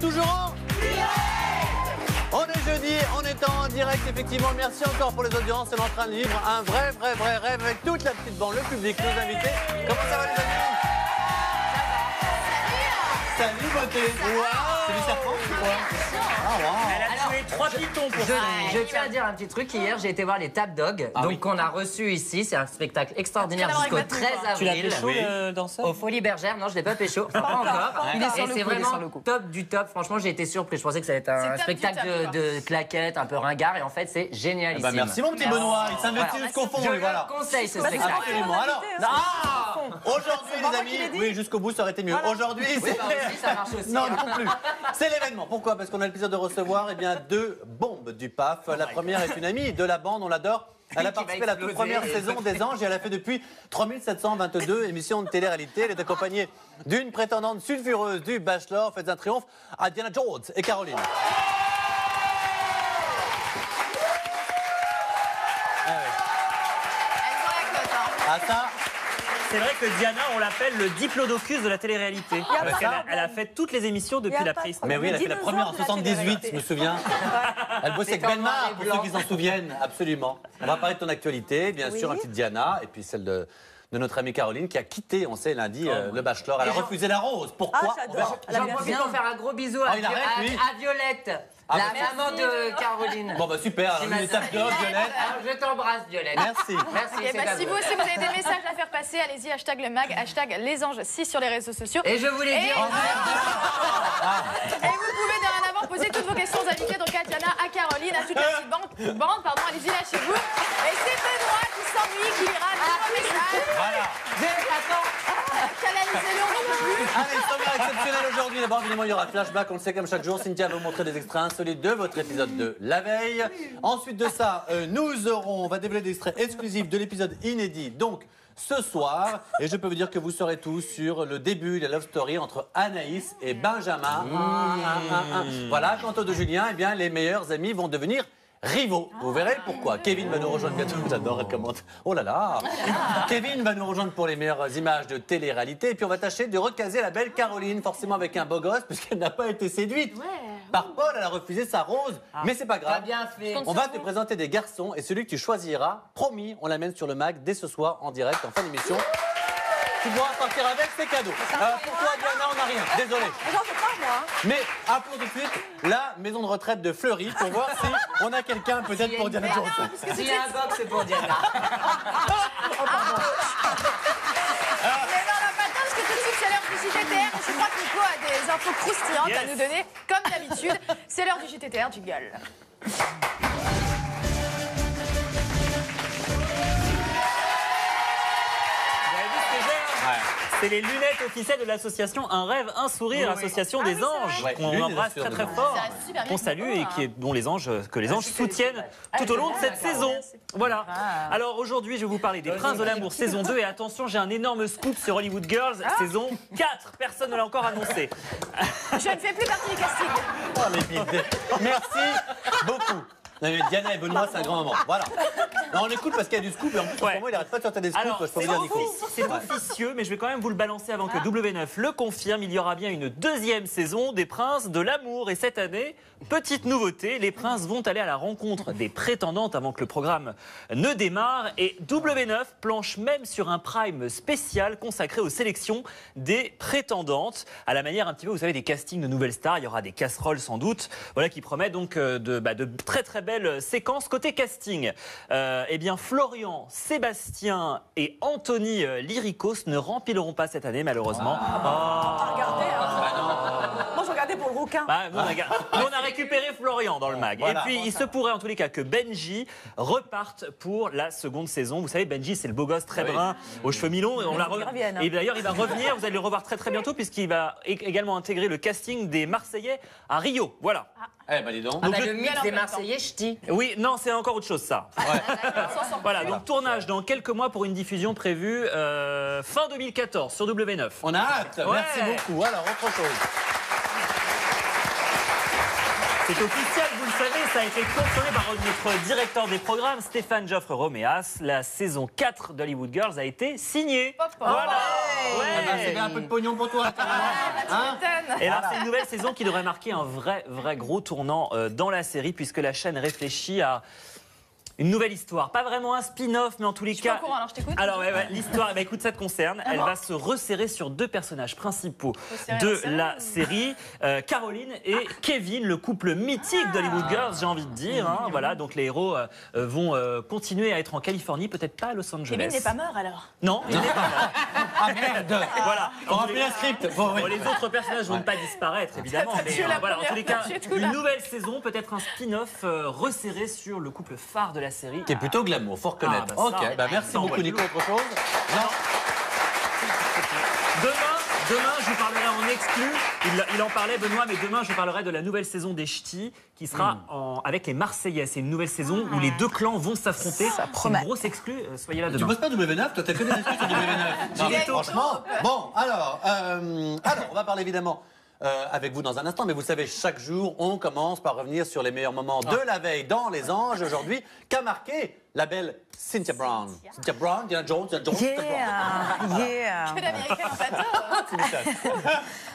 Toujours en On est jeudi, on est en direct, effectivement. Merci encore pour les audiences. On est en train de vivre un vrai rêve avec toute la petite bande, le public, nos invités. Comment ça va, les amis? Salut, beauté. Wow. C'est du serpent ou quoi? Ah, wow. Elle a tué 3 pitons pour ça. Je tiens à dire un petit truc. Hier, j'ai été voir les Tap Dogs, qu'on a reçu ici. C'est un spectacle extraordinaire jusqu'au 13 avril. Tu l'as pécho, le danseur? Au Folies Bergères. Non, je l'ai pas pécho. Pas encore. Il est sur le Et c'est coup, il est sur vraiment le coup. top du top. Franchement, j'ai été surpris. Je pensais que ça allait être un spectacle de claquettes, un peu ringard. Et en fait, c'est génial Bah, ici. merci, mon petit Benoît. Il s'investit jusqu'au fond. Je Et voilà. le conseille, ce spectacle. Absolument. Alors, aujourd'hui, les amis, oui, jusqu'au bout, ça aurait été mieux. Aujourd'hui, c'est. Ça marche aussi. Non, non plus. C'est l'événement. Pourquoi? Parce qu'on a le plaisir de recevoir deux bombes du PAF. La première est une amie de la bande, on l'adore. Elle a participé à la toute première saison des Anges et elle a fait depuis 3722 émissions de télé-réalité. Elle est accompagnée d'une prétendante sulfureuse du Bachelor. Faites un triomphe à Diana Jones et Caroline. Ah ça. C'est vrai que Diana, on l'appelle le diplodocus de la télé-réalité. Parce qu'elle elle a fait toutes les émissions depuis la prise. Mais oui, elle a fait la première en 78, je me souviens. Elle bossait avec Belmar, pour ceux qui s'en souviennent, absolument. On va parler de ton actualité, bien sûr, la petite Diana, et puis celle de notre amie Caroline, qui a quitté, on sait, lundi, le Bachelor. Elle a refusé la rose. Pourquoi? J'en profite pour faire un gros bisou à Violette. La maman de Caroline. Bon bah super, une étape d'or, Violette. Je t'embrasse, Violette. Merci. Merci. Si vous aussi vous avez des messages à faire passer, allez-y, hashtag le mag, hashtag les anges 6 sur les réseaux sociaux. Et je voulais dire. Et vous pouvez dorénavant poser toutes vos questions aux invités, donc à Diana, à Caroline, à toute la petite bande, pardon, allez-y là chez vous. Et c'est Benoît qui s'ennuie, qui lira tous vos messages. Voilà. Canalisez-le, on n'en peut plus. Allez, sommaire exceptionnel aujourd'hui. D'abord, évidemment, il y aura flashback, on le sait comme chaque jour. Cynthia va vous montrer des extraits insolites de votre épisode de la veille. Ensuite de ça, on va dévoiler des extraits exclusifs de l'épisode inédit. Donc, ce soir, et je peux vous dire que vous saurez tout sur le début de la love story entre Anaïs et Benjamin. Voilà, quant aux deux Julien, eh bien, les meilleurs amis vont devenir rivaux. Vous verrez pourquoi. Kevin va nous rejoindre bientôt. J'adore, elle commente. Oh là là. Kevin va nous rejoindre pour les meilleures images de télé-réalité. Et puis on va tâcher de recaser la belle Caroline, forcément avec un beau gosse, puisqu'elle n'a pas été séduite par Paul. Elle a refusé sa rose. Mais c'est pas grave. T'as bien fait. On va te présenter des garçons et celui que tu choisiras, promis, on l'amène sur le mag dès ce soir en direct, en fin d'émission. Tu pourras partir avec, c'est cadeau. Pour toi, Diana, on n'a rien. Désolé. J'en fais pas, moi. Mais appelons tout de suite la maison de retraite de Fleury pour voir si on a quelqu'un peut-être pour Diana Jones. S'il y a un box, c'est pour Diana. Mais non, on n'a pas le temps parce que tout de suite c'est l'heure du JTTR. Je crois que Nico a des infos croustillantes à nous donner, comme d'habitude. C'est l'heure du JTTR du gueule. C'est les lunettes officielles de l'association Un rêve, un sourire, association des anges, qu'on embrasse très très fort, qu'on salue et dont les anges soutiennent tout au long de cette saison. Voilà. Alors aujourd'hui, je vais vous parler des Princes de l'amour saison 2 et attention, j'ai un énorme scoop sur Hollywood Girls saison 4. Personne ne l'a encore annoncé. Je ne fais plus partie du casting. Oh, les bides. Merci beaucoup. Non, mais Diana et Benoît, c'est un grand moment. Voilà. Non, on écoute parce qu'il y a du scoop et en plus, pour moi, il n'arrête pas de sortir des scoops. Alors, je peux vous dire, Nico. c'est officieux, mais je vais quand même vous le balancer avant que W9 le confirme. Il y aura bien une deuxième saison des Princes de l'amour. Et cette année, petite nouveauté, les princes vont aller à la rencontre des prétendantes avant que le programme ne démarre. Et W9 planche même sur un prime spécial consacré aux sélections des prétendantes. À la manière un petit peu, vous savez, des castings de nouvelles stars. Il y aura des casseroles sans doute. Voilà qui promet donc de très très belle séquence côté casting. Eh bien, Florian, Sébastien et Anthony Lyricos ne rempliront pas cette année, malheureusement. Regardez, moi je regardais pour le rouquin. Nous, on a récupéré Florian dans le mag. Voilà. Et puis, il se pourrait en tous les cas que Benji reparte pour la seconde saison. Vous savez, Benji, c'est le beau gosse très brun, aux cheveux mi-longs. Et d'ailleurs, il va revenir. Vous allez le revoir très très bientôt, puisqu'il va également intégrer le casting des Marseillais à Rio. Voilà. Eh ben, dis donc. Le mix des Marseillais, ch'ti. Oui, non, c'est encore autre chose, ça. Voilà, donc tournage dans quelques mois pour une diffusion prévue fin 2014 sur W9. On a hâte. Ouais. Merci beaucoup. Alors, autre chose. C'est officiel, vous le savez, ça a été confirmé par notre directeur des programmes, Stéphane Joffre Roméas. La saison 4 d'Hollywood Girls a été signée. Voilà. Eh ben, c'est bien un peu de pognon pour toi. Hein? Et alors, c'est une nouvelle saison qui devrait marquer un vrai gros tournant dans la série, puisque la chaîne réfléchit à une nouvelle histoire. Pas vraiment un spin-off, mais en tous les cas... Je suis pas au courant, alors je t'écoute. Alors, l'histoire, écoute, ça te concerne. Elle va se resserrer sur deux personnages principaux de la série, Caroline et Kevin, le couple mythique d'Hollywood Girls, j'ai envie de dire. Hein, voilà, donc les héros vont continuer à être en Californie, peut-être pas à Los Angeles. Kevin n'est pas mort alors. Non, il n'est pas mort. Ah merde. Voilà. On rappelle un script. Bon, oui. Les autres personnages vont pas disparaître, évidemment. Mais voilà, en tous les cas, une nouvelle saison, peut-être un spin-off resserré sur le couple phare de la série. Qui est plutôt glamour, faut reconnaître. Ah, bah, ça, ok, bah merci ça, beaucoup ouais. Nico. Autre chose? Non. Demain, je vous parlerai en exclu. Il en parlait, Benoît, mais demain, je parlerai de la nouvelle saison des Ch'tis qui sera avec les Marseillais. C'est une nouvelle saison où les deux clans vont s'affronter. C'est une grosse exclu. Soyez là Tu demain. bosses pas W9, toi t'as que des exclus sur W9. Non, mais franchement. Bon, alors, on va parler évidemment avec vous dans un instant, mais vous savez, chaque jour, on commence par revenir sur les meilleurs moments de la veille dans Les Anges. Aujourd'hui, qu'a marqué la belle Cynthia Brown. Cynthia Brown, Diana Jones, Diana Jones, Cynthia Brown. Que d'Américains en plateau.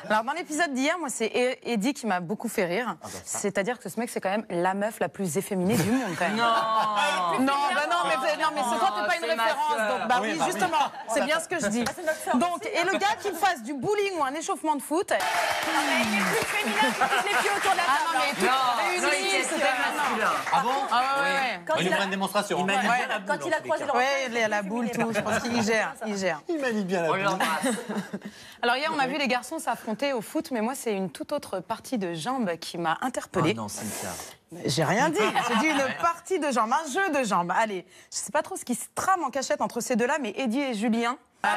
Alors, dans l'épisode d'hier, moi, c'est Eddie qui m'a beaucoup fait rire. C'est-à-dire que ce mec, c'est quand même la meuf la plus efféminée du monde, quand même. Non, mais c'est toi, t'es pas une référence. Donc, bah oui, justement, c'est bien ce que je dis. Donc, et le gars qui fasse du bowling ou un échauffement de foot. Il est plus féminin que tous les pieds autour de la table. Non, il était masculin. Ah bon? Quand Il il nous a- prend une démonstration. Il manie bien la boule, Quand il en a tous les croisé cas. le Ouais, il est à la boule, tout. Je pense qu'il gère. Il manie bien la On boule. l'embrasse. Alors, hier, on a vu les garçons s'affronter au foot, mais moi, c'est une toute autre partie de jambes qui m'a interpellée. Oh non, Cynthia. J'ai rien dit, j'ai dit une partie de jambes, un jeu de jambes. Allez, je sais pas trop ce qui se trame en cachette entre ces deux-là, mais Eddie et Julien, Ah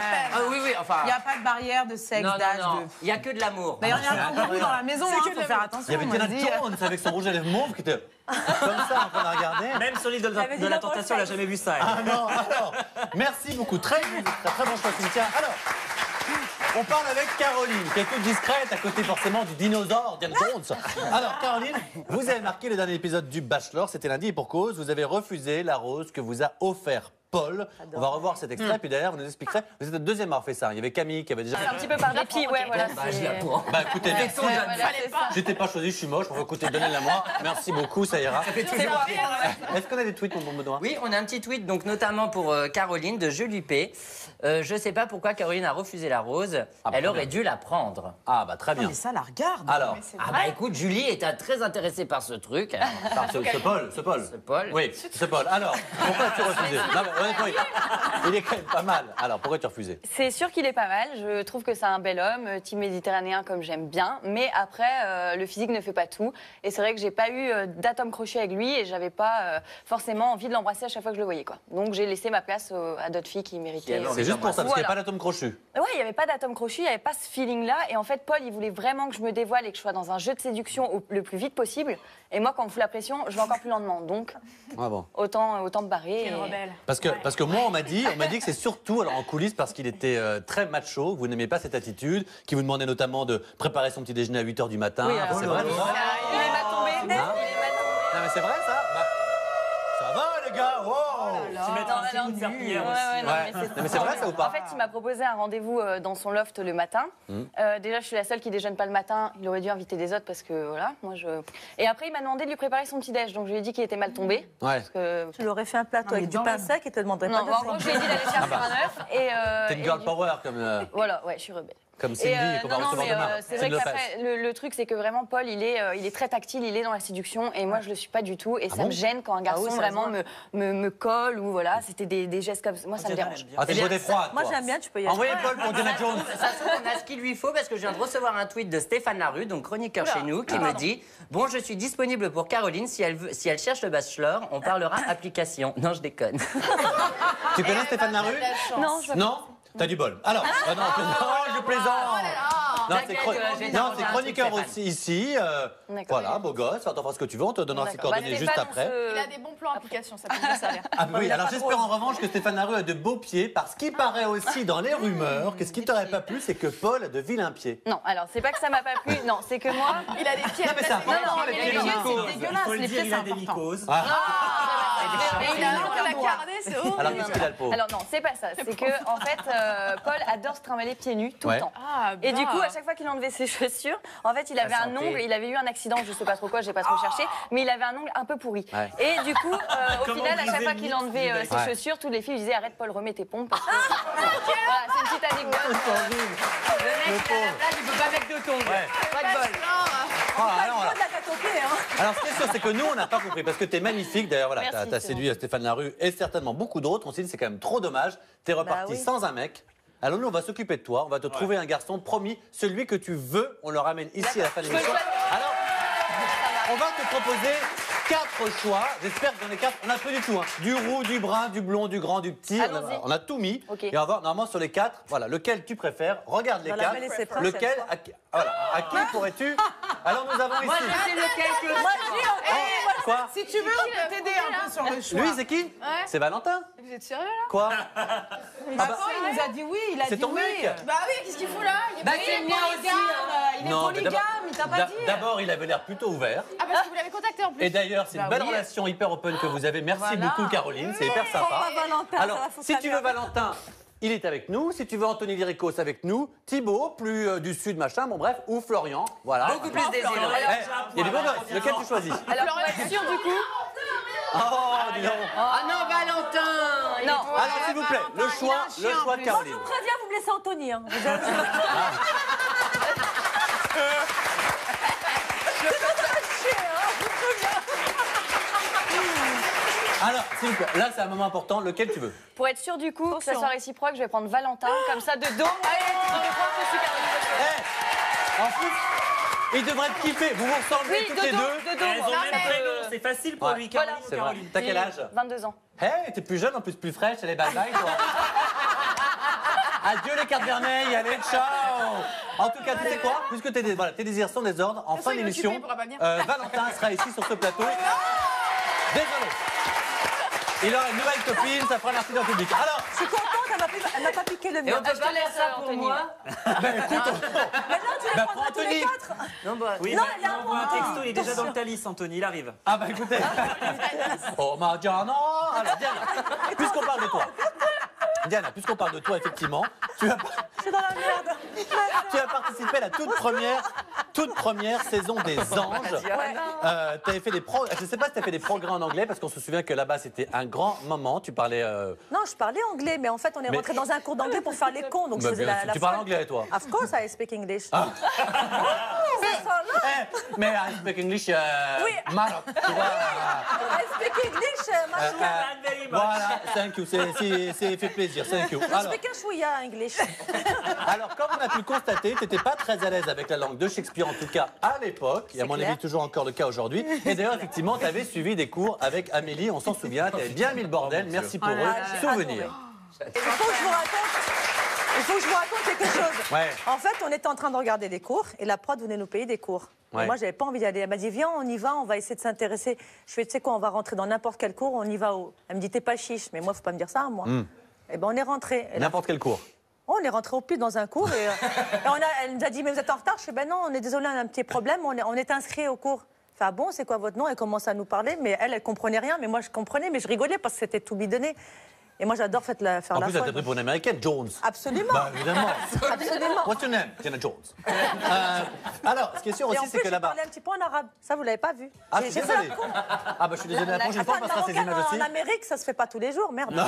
oui, enfin. il n'y a pas de barrière de sexe, Non, d'âge, non, non. de... Il n'y a que de l'amour. D'ailleurs, il y a un beaucoup dans la maison, il faut faire attention. Il y avait moi, Diana je dis, Jones avec son rouge à lèvres mauve qui était comme ça en train de regarder. Même sur l'île de la Tentation, elle n'a jamais vu ça. elle. Ah non, alors, merci beaucoup. Très bon choix, Cynthia. Alors, on parle avec Caroline, qui est toute discrète à côté forcément du dinosaure Diana Jones. Alors, Caroline, vous avez marqué le dernier épisode du Bachelor, c'était lundi et pour cause, vous avez refusé la rose que vous a offert Paul. On va revoir cet extrait, puis derrière, vous nous expliquerez. Vous êtes le deuxième à avoir fait ça. Il y avait Camille qui avait déjà fait. Un petit peu par dépit, ouais, voilà. Bah, je la prends. Bah écoutez, merci. Voilà, c'est ça. J'étais pas choisi, je suis moche. Bon, écoutez, donnez-la moi. Merci beaucoup, ça ira. Est-ce qu'on a des tweets, mon bon Benoît? Oui, on a un petit tweet, donc notamment pour Caroline de Julie P. Je sais pas pourquoi Caroline a refusé la rose. bah, Elle très aurait bien. dû la prendre. Ah bah très bien. Mais ça la regarde. Alors, Ah bah écoute, Julie était très intéressée par ce truc. par ce Paul, ce Paul. Ce Paul. Oui, ce Paul. Alors, pourquoi as-tu refusé? Non, mais honnêtement, il est quand même pas mal. Alors, pourquoi tu as refusé? C'est sûr qu'il est pas mal. Je trouve que c'est un bel homme, type méditerranéen comme j'aime bien. Mais après, le physique ne fait pas tout. Et c'est vrai que j'ai pas eu d'atome crochet avec lui et j'avais pas forcément envie de l'embrasser à chaque fois que je le voyais, quoi. Donc j'ai laissé ma place à d'autres filles qui méritaient. C'est juste pour ça, parce qu'il n'y a Voilà. pas d'atome crochu. Ouais, il n'y avait pas d'atome crochu, il n'y avait pas ce feeling-là. Et en fait, Paul, il voulait vraiment que je me dévoile et que je sois dans un jeu de séduction le plus vite possible. Et moi, quand on me fout la pression, je vais encore plus lentement. Donc, Ah bon. autant me barrer. Quel et- rebelle. Parce que moi, on m'a dit que c'est surtout, alors en coulisses, parce qu'il était très macho, que vous n'aimez pas cette attitude, qui vous demandait notamment de préparer son petit déjeuner à 8h du matin. Oui, Enfin, alors, c'est vrai, ça? Il est pas tombé. Il est Hein pas tombé. Non, mais c'est vrai, ça? Bah, ça va, les gars? Wow! Tu mettras un petit coup de serpillière Ouais, aussi. ouais, non, Ouais. mais c'est Non, mais c'est vrai, ça ou pas? En fait, il m'a proposé un rendez-vous dans son loft le matin. Déjà, je suis la seule qui déjeune pas le matin. Il aurait dû inviter des autres parce que voilà, moi je. Et après, il m'a demandé de lui préparer son petit déj. Donc je lui ai dit qu'il était mal tombé. Ouais. Parce que... Tu l'aurais fait un plateau avec du pain sec et te demanderais Non, pas de en gros, je lui ai dit d'aller faire un œuf. Et, T'es une et girl du- power Voilà, ouais, je suis rebelle. comme Cindy qu'on va non, recevoir mais demain. c'est Cindy vrai Lopez. qu'après, le truc, c'est que vraiment, Paul, il est très tactile, il est dans la séduction, et moi, je le suis pas du tout. Et ça bon me gêne quand un garçon oui, ça se vraiment voit. me colle, ou voilà, c'était des gestes comme ça. Moi, ça me dérange. Ah, t'es beauté froide, Moi toi. j'aime bien, tu peux y aller. Envoyez Paul pour Diana Jones. Ça se trouve, on a ce qu'il lui faut parce que je viens de recevoir un tweet de Stéphane Larue, donc chroniqueur chez nous, qui me dit « Bon, je suis disponible pour Caroline. Si elle cherche le bachelor, on parlera application. » Non, je déconne. Tu connais Stéphane Larue? Non, je Non? T'as du bol. Alors, non, je plaisante. Non, T'inquiète, j'ai non, demandé c'est un chroniqueur truc, aussi ici. Voilà, beau gosse, t'en feras ce que tu veux, on te donnera ses D'accord. Bah, coordonnées juste Stéphane, après. Il a des bons plans applications, ça peut nous servir. Ah oui, alors j'espère en revanche que Stéphane Larue a de beaux pieds, parce qu'il paraît aussi dans les rumeurs que ce qui t'aurait pas plu, c'est que Paul a de vilains pieds. Non, alors c'est pas que ça m'a pas plu, non, c'est que moi. Il a des pieds Non, mais c'est important, Non, les mais pieds les pieds, humains. c'est dégueulasse, les pieds, c'est important. mycoses. Et il a la carnet, c'est horrible. Alors qu'est-ce qu'il a le pauvre? Alors non, c'est pas ça. C'est que en fait, Paul adore se trimballer pieds nus tout Ouais. le temps. Ah, Et du bah. coup, à chaque fois qu'il enlevait ses chaussures, en fait, il avait un santé. ongle, il avait eu un accident, je sais pas trop quoi, j'ai pas trop cherché, mais il avait un ongle un peu pourri. Ouais. Et du coup, au Comment final, à chaque briser fois le qu'il mythe enlevait du ses mec. chaussures, toutes les filles lui disaient arrête Paul, remets tes pompes. Parce que... Voilà, c'est une petite anecdote. Le mec, il a la place, il peut pas mettre de tongs. Ouais. Pas de bol. Alors, ce qui est sûr, c'est que nous, on n'a pas compris, parce que t'es magnifique. D'ailleurs, voilà, Merci, t'as c'est séduit Stéphane Larue et certainement beaucoup d'autres. On s'est dit, c'est quand même trop dommage. T'es reparti oui. sans un mec. Alors, nous, on va s'occuper de toi. On va te trouver un garçon, promis, celui que tu veux. On le ramène ici à la fin de Je peux le l'émission. choisir. Alors, on va te proposer 4 choix. J'espère que dans les 4, on a peu du tout. Hein. Du roux, du brun, du blond, du grand, du petit. Allons-y. On a tout mis. Ok. Et on va voir, normalement, sur les 4, voilà, lequel tu préfères. Regarde les Dans la 4. belle et ses princes, Lequel, cette fois. à qui pourrais-tu. Alors, nous avons Moi, ici. je sais lequel que Moi, Quoi? si tu veux, on peut t'aider un peu sur le choix. Lui, c'est qui? C'est Valentin. Vous êtes sérieux là? Quoi? Il nous a dit oui, il a C'est dit ton oui. mec? Bah oui, qu'est-ce qu'il fout là? Il est Bah, pas- c'est le mien aussi. Il est Non, mais polygame, il t'a pas dit. D'abord, il avait l'air plutôt ouvert. Ah, parce que vous l'avez contacté en plus. Et d'ailleurs, c'est une Bah belle oui. relation hyper open que vous avez. Merci Voilà. beaucoup, Caroline. C'est hyper sympa. Oh, Valentin, Alors, ça va, faut si pas tu bien. veux Valentin, il est avec nous. Si tu veux Anthony Liricos avec nous, Thibaut, plus du sud, machin, bon bref, ou Florian. Voilà. beaucoup plus désireux. Eh, il y a des beaux gosses. Lequel tu choisis? Alors, pour être sûr du coup. Oh, dis donc. Ah non, Valentin. il est Non. trop- Alors, s'il vous plaît, le choix de Caroline. Moi, je vous préviens, vous me laissez Anthony. Hein. Vous avez- Alors, s'il vous plaît, là, c'est un moment important. Lequel tu veux? Pour être sûr du coup que ça Attention. soit réciproque, je vais prendre Valentin, comme ça de dos. Allez, je vais prendre que super. Eh, en plus, il devrait te kiffer. Vous vous ressemblez Oui, toutes de les dos, deux. de dos. Elles ont moi. le même prénom, c'est facile pour Ouais. lui, Caroline. C'est vrai. Caroline. T'as quel âge? 22 ans. Hey, t'es plus jeune, en plus plus fraîche, elle est bye bye, toi. Adieu les cartes vermeilles, allez, ciao. En tout cas, tu sais quoi? Puisque tes désirs sont des ordres, en De toute fin façon, il est d'émission, occupé, il pourra pas venir. Valentin sera ici sur ce plateau. Désolé. Il aura une nouvelle copine, ça fera un article en public. Alors, Je suis contente, elle m'a pas piqué le Et mien. on peut pas laisser ça pour Anthony. moi. ben écoute, Maintenant, tu les bah, prendras prends tous les Anthony. 4. Non, bah. Oui, Non, mais il y a un envoie un point. texto, il est déjà dans le Thalys, Anthony, il arrive. ah bah écoutez. Oh Diana, alors Diana, puisqu'on parle de toi. Diana, puisqu'on parle de toi, effectivement, tu as participé à la toute première saison des Anges. T'avais fait je ne sais pas si tu as fait des progrès en anglais, parce qu'on se souvient que là-bas, c'était un grand moment. Tu parlais... Non, je parlais anglais, mais en fait, on est Mais- rentré dans un cours d'anglais pour faire les cons, donc je bah, faisais bien sûr. la Tu parles folle. anglais, toi? Of course, I speak English. Mais I speak English, Oui. Maroc, tu vois. I speak English, machin. Voilà, thank you, c'est fait plaisir, thank you. Je Alors, speak un chouïa English. alors, comme on a pu le constater, tu n'étais pas très à l'aise avec la langue de Shakespeare, en tout cas à l'époque, et à C'est mon clair. avis toujours encore le cas aujourd'hui. Et d'ailleurs, effectivement, tu avais suivi des cours avec Amélie, on s'en souvient, tu avais bien mis le bordel, merci pour Ah là, eux. j'ai Souvenir. Il faut que je vous raconte quelque chose. Ouais. En fait, on était en train de regarder des cours et la prod venait nous payer des cours. Et Ouais. moi, j'avais pas envie d'y aller. Elle m'a dit, viens, on y va, on va essayer de s'intéresser. Je fais, tu sais quoi, on va rentrer dans n'importe quel cours, on y va où? Elle me dit, t'es pas chiche. Mais moi, faut pas me dire ça, moi. Et ben, on est rentré. Et là, N'importe quel cours. on est rentré au plus dans un cours et, elle nous a dit, mais vous êtes en retard? Je fais, ben non, on est désolé, on a un petit problème, on est inscrit au cours. Elle fait, ah bon, c'est quoi votre nom? Elle commence à nous parler, mais elle comprenait rien, mais moi, je comprenais, mais je rigolais parce que c'était tout bidonné. Et moi, j'adore faire En la plus, elle t'a folle. pris pour une américaine, Jones. Absolument. Bah, évidemment. Absolument. What's your name? Jenna Jones. Alors, ce qui est sûr Et en aussi, c'est plus, que j'ai là-bas. parlé un petit peu en arabe. Ça, vous l'avez pas vu. Ah, J'ai je suis fait la désolé. con. Ah, bah, je suis désolé. La prochaine fois, on Attends, passera ces marocaine images aussi. en Amérique, ça se fait pas tous les jours, merde. Non,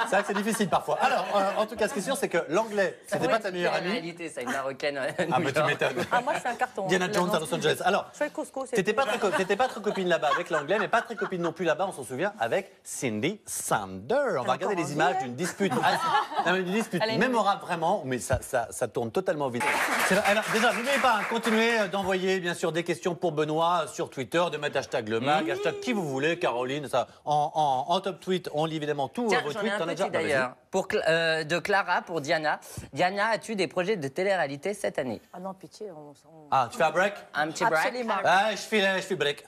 c'est vrai que c'est difficile parfois. Alors, en tout cas, ce qui est sûr, c'est que l'anglais, c'était pas ta meilleure En amie. réalité, c'est une marocaine. Ah, mais tu m'étonnes. Ah, moi, je suis un carton. Diana hein. Jones à Non, Los Angeles. Alors, je fais le couscous. c'est t'étais tout. pas très copine là-bas avec l'anglais, mais pas très copine non plus là-bas, on s'en souvient, avec Cindy Sanders. On va regarder les images d'une dispute, mémorable vraiment, mais ça tourne totalement vite. Alors déjà, n'oubliez pas, continuez d'envoyer bien sûr des questions pour Benoît sur Twitter, de mettre hashtag le mag, hashtag qui vous voulez, Caroline. Ça, en top tweet, on lit évidemment tous Tiens, vos j'en ai tweets. un T'en as petit déjà d'ailleurs. De Clara pour Diana. Diana, as-tu des projets de télé-réalité cette année? Ah non, pitié. Ah, tu fais un break? Un petit break? Absolument. Ah, je fais break.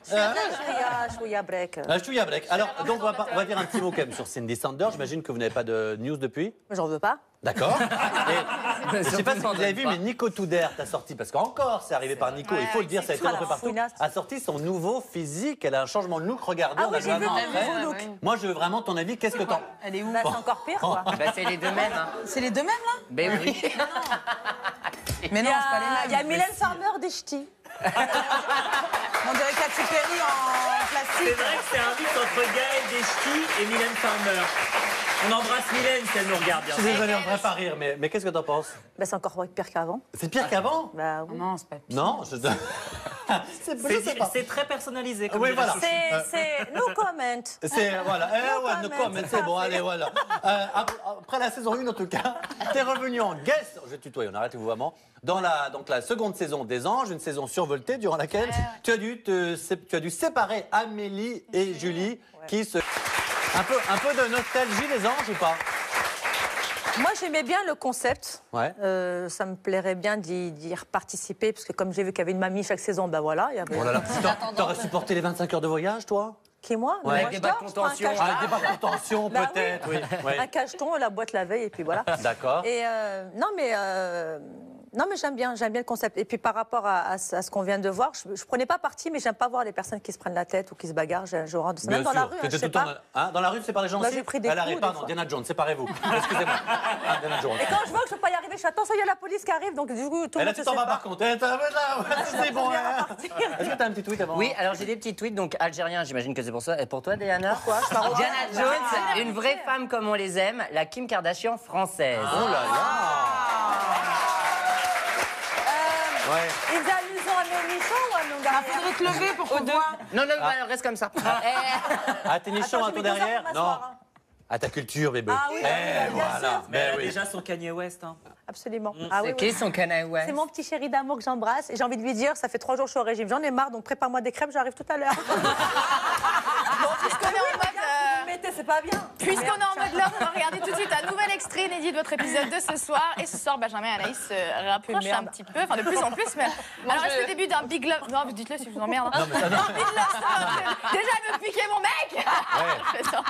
Chouïa break. Je suis à break. Alors, donc, on va dire un petit mot quand même sur Cindy Sanders. J'imagine que vous n'avez pas de news depuis. J'en veux pas. D'accord. Et je ne sais pas si vous avez vu, mais Nico Touder t'a sorti, parce qu'encore, c'est arrivé par Nico, il faut le dire, ça a été un peu partout, a sorti son nouveau physique. Elle a un changement de look. Regardez, on a vu avant après. Moi, je veux vraiment ton avis. Qu'est-ce que t'en... Elle est où? Bah, c'est encore pire, quoi. Bah, c'est les deux mêmes. Hein. C'est les deux mêmes, là? Ben oui. Mais non, c'est pas les mêmes. Il y a Mylène Farmer des ch'tis. On dirait Katy Perry en C'est plastique. vrai que c'est un mix entre Gaël Deschti et Mylène Farmer. On embrasse Mylène si elle nous regarde bien. Je suis désolé, on ne devrait pas rire, mais qu'est-ce que t'en penses? Bah, c'est encore pire qu'avant. C'est pire qu'avant? Bah, oui. Non, c'est pas pire. Non, je sais pas. C'est très personnalisé. Comme Oui, dirait voilà. Sophie. C'est no comment. C'est, voilà, no comment, c'est bon, allez, voilà. Après la saison 1, en tout cas, t'es revenu en guest, je vais tutoyer, on arrête le vouvoiement, dans la seconde saison des Anges, une saison survoltée durant laquelle tu as dû séparer Amélie et Julie, qui se... Un peu de nostalgie, les Anges, ou pas? Moi, j'aimais bien le concept. Ouais. Ça me plairait bien d'y participer, parce que comme j'ai vu qu'il y avait une mamie chaque saison, ben voilà. Il y avait... Oh là là, t'aurais supporté les 25 heures de voyage, toi? Qui, moi? Ouais. Moi, Avec je des bas de dors, je prends un contention. cacheton. Ah, des barres de tension, Bah peut-être, oui. Un cacheton, la boîte la veille, et puis voilà. D'accord. Et non, mais j'aime bien le concept. Et puis par rapport à ce qu'on vient de voir, je prenais pas parti, mais j'aime pas voir les personnes qui se prennent la tête ou qui se bagarrent. Je rentre Bien même dans sûr. la rue, je T'étais sais tout le pas. temps dans la rue, c'est par les gens Bah, aussi. j'ai pris des Elle coups, arrive, des pardon, fois. Diana Jones, séparez-vous. Excusez-moi. Ah, Diana Jones. Et quand je vois que je peux pas y arriver, je fais attention, il y a la police qui arrive, donc du coup tout le Et là, monde tu se t'en vas sépare. par contre. C'est bon. Est-ce que t'as un petit tweet avant? Oui, alors j'ai des petits tweets, donc algériens, j'imagine que c'est pour ça. Et pour toi, Diana? Pourquoi? Je pars au- Diana Jones, une vraie femme comme on les aime, la Kim Kardashian française. Oh là là. Ouais. Ils amusent à mes nichons ou à mon gars? Faudrait te lever pour qu'on voit. Non, reste comme ça. Ah, t'es nichon à ton derrière? Non. À ta culture, bébé. Ah oui, bien voilà. sûr. Mais elle a oui. déjà son Kanye West. Hein. Absolument. Ah oui, C'est qui oui. son Kanye West? C'est mon petit chéri d'amour que j'embrasse. Et j'ai envie de lui dire, ça fait 3 jours que je suis au régime. J'en ai marre, donc prépare-moi des crêpes, j'arrive tout à l'heure. Puisqu'on est en mode, Mettez, c'est pas bien. puisqu'on est en mode love, on va regarder tout de suite un nouvel extrait inédit de votre épisode de ce soir. Et ce soir, Benjamin et Anaïs se rapprochent un petit peu, enfin de plus en plus. Mais... Alors, est-ce le début d'un Big Love... Non, dites-le si je vous emmerde. Hein. Big Love Story. Déjà, elle veut piquer mon mec. Je plaisante.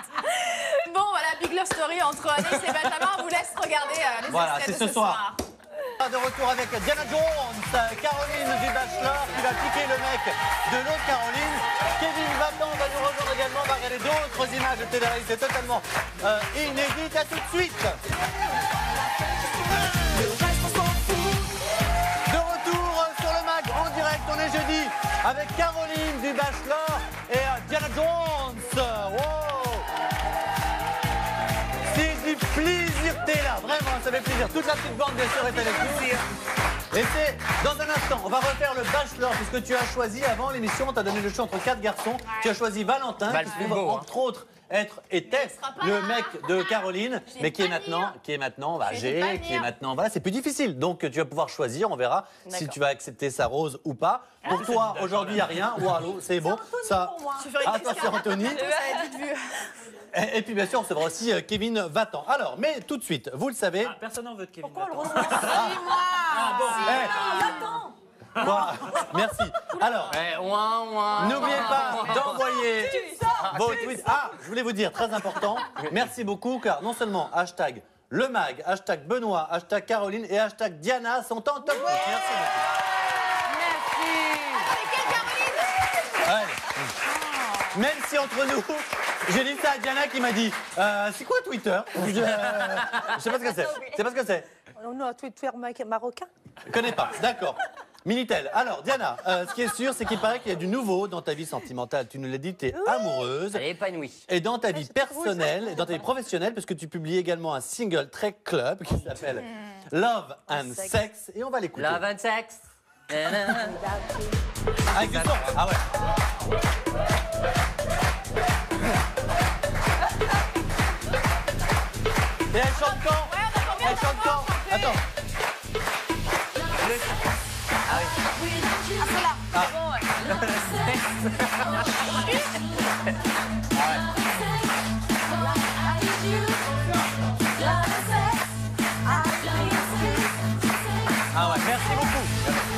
Bon, voilà, Big Love Story entre Anaïs et Benjamin. On vous laisse regarder les Voilà, extraits c'est de ce soir. De retour avec Diana Jones, Caroline du Bachelor qui va piquer le mec de l'autre Caroline. Kevin Vatan va nous rejoindre également, on va regarder d'autres images de télé-réalité totalement inédites. À tout de suite. De retour sur le mag en direct, on est jeudi avec Caroline du Bachelor et Diana Jones. Wow. C'est du plaisir, t'es là, vraiment, ça fait plaisir. Toute la petite bande, bien sûr, est avec nous. Et c'est dans un instant, on va refaire le Bachelor, puisque tu as choisi avant l'émission, on t'a donné le choix entre 4 garçons. Tu as choisi Valentin, Bah, qui le se plus trouve, beau, hein. entre autres, était le mec de Caroline, mais qui est maintenant âgé, qui est maintenant, voilà, c'est plus difficile. Donc tu vas pouvoir choisir, on verra si tu vas accepter sa rose ou pas. Pour toi, aujourd'hui, il n'y a rien. Wallo, c'est bon. Ça, ah, toi, c'est Anthony. Et puis bien sûr, on recevra aussi Kevin Vatan. Alors, mais tout de suite, vous le savez. Ah, personne n'en veut de Kevin. Pourquoi on le Vatan. reçoit? Ah bon. Quoi Merci. Alors, n'oubliez pas d'envoyer vos tweets. Ah, je voulais vous dire, très important, merci beaucoup, car non seulement hashtag le mag, hashtag Benoît, hashtag Caroline et hashtag Diana sont en top. Merci beaucoup. Ouais. Même si entre nous, j'ai dit ça à Diana qui m'a dit c'est quoi Twitter? Je sais pas ce que c'est. C'est pas ce que c'est. On a un Twitter marocain. Je connais pas, d'accord. Minitel. Alors, Diana, ce qui est sûr, c'est qu'il paraît qu'il y a du nouveau dans ta vie sentimentale. Tu nous l'as dit, tu es amoureuse. Elle est épanouie. Et dans ta vie personnelle, et dans ta vie professionnelle, parce que tu publies également un single très club qui s'appelle Love and Sex. Et on va l'écouter. Love and sex. Avec du son. Ah ouais. Et elle chante quand? Elle chante quand? Attends. Ah, celle-là. Ah. Bon, ouais. Ah ouais, merci beaucoup.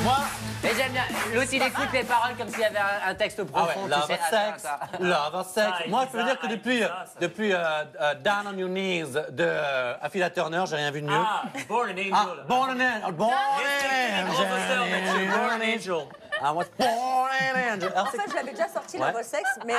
Moi, Mais j'aime bien. L'autre, il écoute les paroles comme s'il y avait un texte ah ouais, profond. love tu sais. sex, love sex. Ah, il Moi, dit je peux vous ça, dire que il dit ça, ça. depuis Down on Your Knees de Affida Turner, j'ai rien vu de mieux. Ah, Born an Angel. Ah, Born an Angel. Born an Angel. Born an Angel. I was born an angel. Alors, En fait, je l'avais déjà sorti, Ouais. le sexe, mais.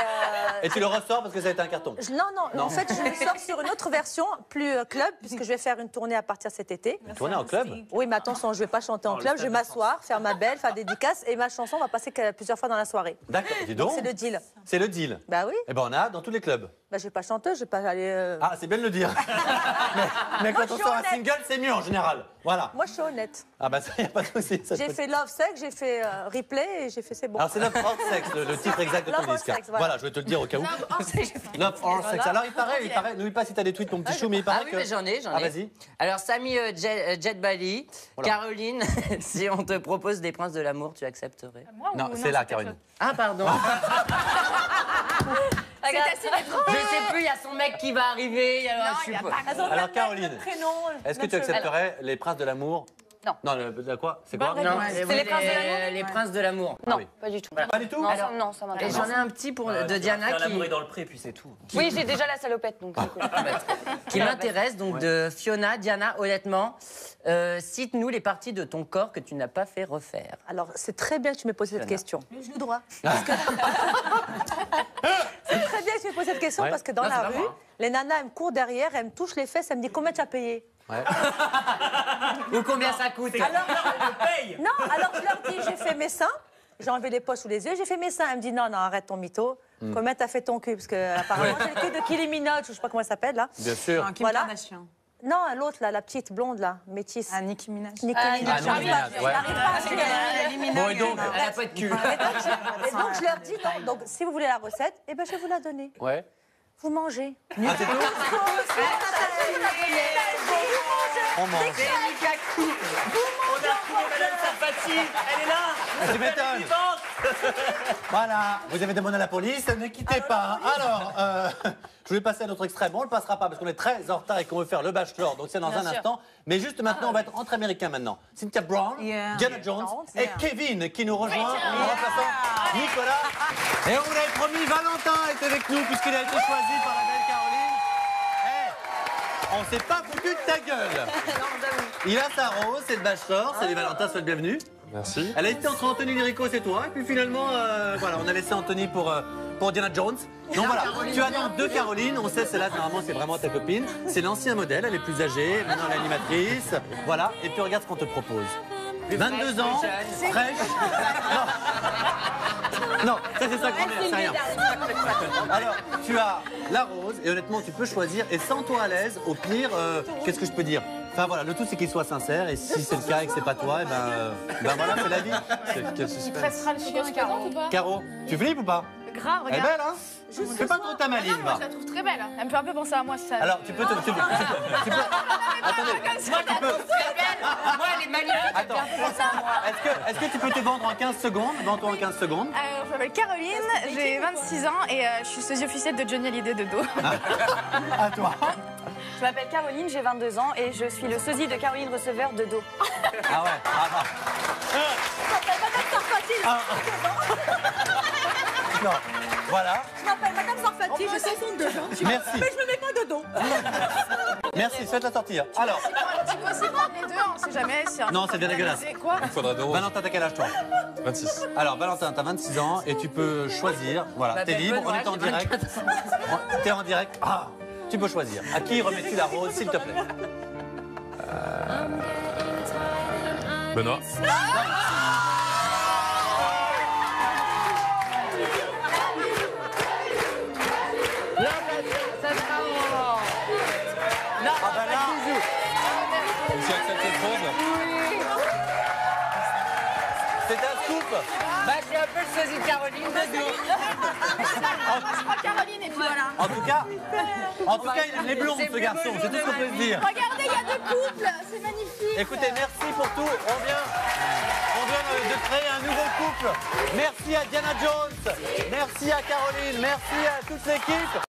et tu le ressors parce que ça a été un carton. Non, en fait, je le sors sur une autre version, plus club, puisque je vais faire une tournée à partir de cet été. Tourner en club? Oui, mais attention, je vais pas chanter en club, je vais m'asseoir, faire ma belle, faire des dédicaces, et ma chanson va passer plusieurs fois dans la soirée. D'accord, dis donc. C'est le deal. C'est le deal. Bah oui, Eh ben, on a dans tous les clubs. bah, je vais pas chanter, je vais pas aller. Ah, c'est bien de le dire. mais quand je on suis sort un honnête. single, c'est mieux en général. Voilà. Moi, je suis honnête. Ah, bah ça, y a pas de souci. ça, je J'ai peux- fait Love Sex, j'ai fait Replay, et j'ai fait C'est bon. Alors, c'est Love or Sex, le titre exact de ton Love or disque. Sex, Voilà, voilà. je vais te le dire au cas où. Love or sex. Love or Sex. Alors, il paraît, n'oublie pas si t'as des tweets, mon petit chou, mais il paraît Ah oui, que. mais j'en ai. Ah, vas-y. Alors, Samy Jet Bali, Voilà. Caroline, si on te propose des princes de l'amour, tu accepterais? Moi, Non, ou c'est là, c'était Caroline. Ah, pardon. C'est assez métro. Je sais plus, il y a son mec qui va arriver. Alors, Non, je suis il y a pas- pas. Alors, Caroline, Prénom. est-ce que tu accepterais les princes de l'amour? Non. Non, le quoi? C'est quoi? Non, C'est oui, les princes de l'amour les princes de l'amour. Non, oui. pas du tout. Pas du tout? Non, Alors- non, ça Et m'intéresse. j'en ai un petit pour, de Tu vas Diana faire qui, l'amour est dans le pré, puis c'est tout. Oui, j'ai déjà la salopette, donc c'est cool. qui m'intéresse, donc de Fiona. Diana, honnêtement, cite-nous les parties de ton corps que tu n'as pas fait refaire. Alors, c'est très bien que tu me poses cette question. Le genou droit. C'est très bien que tu me poses cette question Ouais. parce que dans Non, la c'est pas rue, moi. les nanas, elles me courent derrière, elles me touchent les fesses, elles me disent combien tu as payé. Ouais. Ou combien ça coûte? Alors, Paye. non, alors je leur dis j'ai fait mes seins, j'ai enlevé les poches sous les yeux, j'ai fait mes seins. Elle me dit non, non, arrête ton mytho. Combien t'as fait ton cul? Parce que apparemment, c'est le cul de Kylie Minogue, je sais pas comment elle s'appelle là. Bien sûr. Kim Voilà. Kardashian. Non, l'autre là, la petite blonde là, métisse. Ah, Nicki Minaj. Nicki Ah, Minaj. Nicki J'arrive Minaj, pas, ouais. j'arrive pas à suivre. Bon, et donc? Elle a pas de cul. Et donc je leur dis non, donc si vous voulez la recette, eh ben je vais vous la donner. Ouais. Vous mangez. Ah, c'est tout? On mange. On a retrouvé Madame Sarfati. Elle est là. Tu m'étonnes. Voilà, vous avez demandé à la police, ne quittez pas. Alors, je voulais passer à notre extrait. Bon, on ne le passera pas parce qu'on est très en retard et qu'on veut faire le Bachelor, donc c'est dans un sûr. instant. Mais juste maintenant, on va être entre Américains maintenant. Cynthia Brown, Yeah. Diana Jones et Yeah. Kevin qui nous rejoint en remplaçant Nicolas. Et on vous l'avait promis, Valentin est avec nous puisqu'il a été choisi par la belle Caroline. Eh, on s'est pas foutu de ta gueule. Il a sa rose, c'est le Bachelor. Salut Valentin, sois le bienvenu. Merci. Elle a été entre Anthony Lirico, c'est toi. Et puis finalement, voilà, on a laissé Anthony pour Diana Jones. Donc voilà, tu as donc deux Caroline. On sait, celle-là, normalement, c'est vraiment ta copine. C'est l'ancien modèle, elle est plus âgée. Maintenant, elle est animatrice. Voilà, et puis regarde ce qu'on te propose. 22 ans, fraîche. Non, ça c'est ça qu'on est, c'est rien. Alors, tu as la rose, et honnêtement, tu peux choisir. Et sens-toi à l'aise, au pire, qu'est-ce que je peux dire? Enfin voilà, le tout c'est qu'il soit sincère, et si c'est le cas et que c'est pas toi, et ben voilà, c'est la vie. Quel suspense. Sera le suspense ou pas? Caro, tu flippes ou pas? Grave, Elle est regarde. belle, hein? Fais pas trop ta maline, Moi, va. je la trouve très belle. Elle me fait un peu penser à moi, si ça. Alors, tu peux... Attendez. Moi, elle est magnifique. Attends. Est-ce que tu peux te vendre en 15 secondes? Vends-toi en 15 secondes. Alors, je m'appelle Caroline, j'ai 26 ans et je suis sosie officielle de Johnny Hallyday de dos. À toi. Je m'appelle Caroline, j'ai 22 ans et je suis le sosie de Caroline Receveur de dos. Ah ouais, ah non. Non, voilà. Je m'appelle Madame Sarfati, j'ai 62 ans. Merci. Mais je me mets pas de dos. Merci, faites-la sortir. Alors, Tu peux aussi prendre les deux, on sait jamais si un Non, c'est bien dégueulasse. C'est quoi? Il faudra de rose. Valentin, t'as quel âge toi? 26. Alors, Valentin, t'as 26 ans et tu peux choisir. Voilà, Bah, t'es ben, libre, on Benoît, est en j'ai direct. T'es en direct. Ah, tu peux choisir. À qui remets-tu la rose, s'il te plaît? Benoît. Ah bah là, J'ai accepté le rose. c'est un scoop. Bah, je suis un peu le sosie de Caroline de dos. Je prends Caroline et puis voilà. En tout cas, il aime les blondes, ce garçon. C'est tout ce qu'on peut se dire. Regardez, il y a 2 couples. C'est magnifique. Écoutez, merci pour tout. On vient de créer un nouveau couple. Merci à Diana Jones. Merci à Caroline. Merci à toute l'équipe.